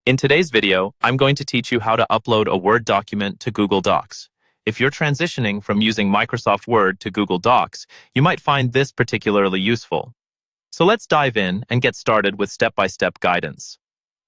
In today's video, I'm going to teach you how to upload a Word document to Google Docs. If you're transitioning from using Microsoft Word to Google Docs, you might find this particularly useful. So let's dive in and get started with step-by-step guidance.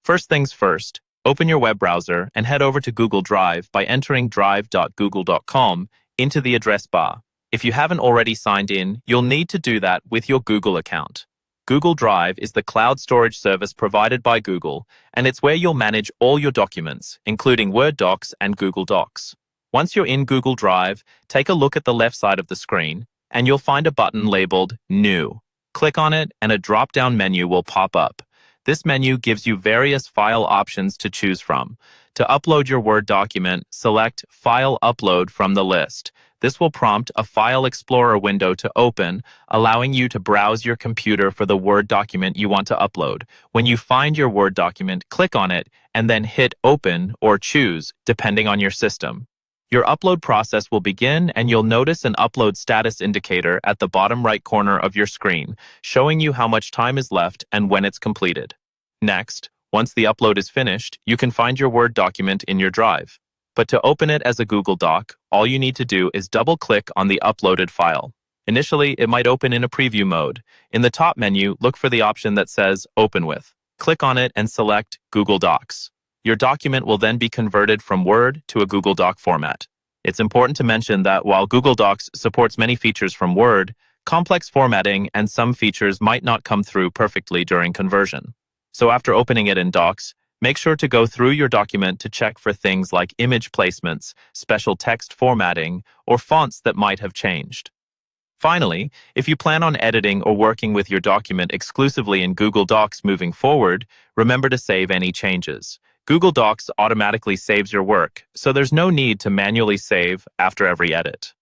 First things first, open your web browser and head over to Google Drive by entering drive.google.com into the address bar. If you haven't already signed in, you'll need to do that with your Google account. Google Drive is the cloud storage service provided by Google, and it's where you'll manage all your documents, including Word docs and Google Docs. Once you're in Google Drive, take a look at the left side of the screen, and you'll find a button labeled New. Click on it, and a drop-down menu will pop up. This menu gives you various file options to choose from. To upload your Word document, select File Upload from the list. This will prompt a File Explorer window to open, allowing you to browse your computer for the Word document you want to upload. When you find your Word document, click on it, and then hit Open or Choose, depending on your system. Your upload process will begin, and you'll notice an upload status indicator at the bottom right corner of your screen, showing you how much time is left and when it's completed. Next, once the upload is finished, you can find your Word document in your Drive. But to open it as a Google Doc, all you need to do is double-click on the uploaded file. Initially, it might open in a preview mode. In the top menu, look for the option that says Open With. Click on it and select Google Docs. Your document will then be converted from Word to a Google Doc format. It's important to mention that while Google Docs supports many features from Word, complex formatting and some features might not come through perfectly during conversion. So after opening it in Docs, make sure to go through your document to check for things like image placements, special text formatting, or fonts that might have changed. Finally, if you plan on editing or working with your document exclusively in Google Docs moving forward, remember to save any changes. Google Docs automatically saves your work, so there's no need to manually save after every edit.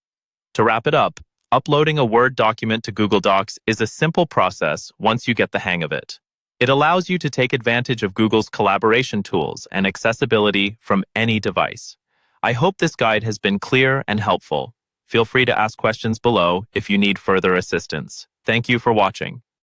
To wrap it up, uploading a Word document to Google Docs is a simple process once you get the hang of it. It allows you to take advantage of Google's collaboration tools and accessibility from any device. I hope this guide has been clear and helpful. Feel free to ask questions below if you need further assistance. Thank you for watching.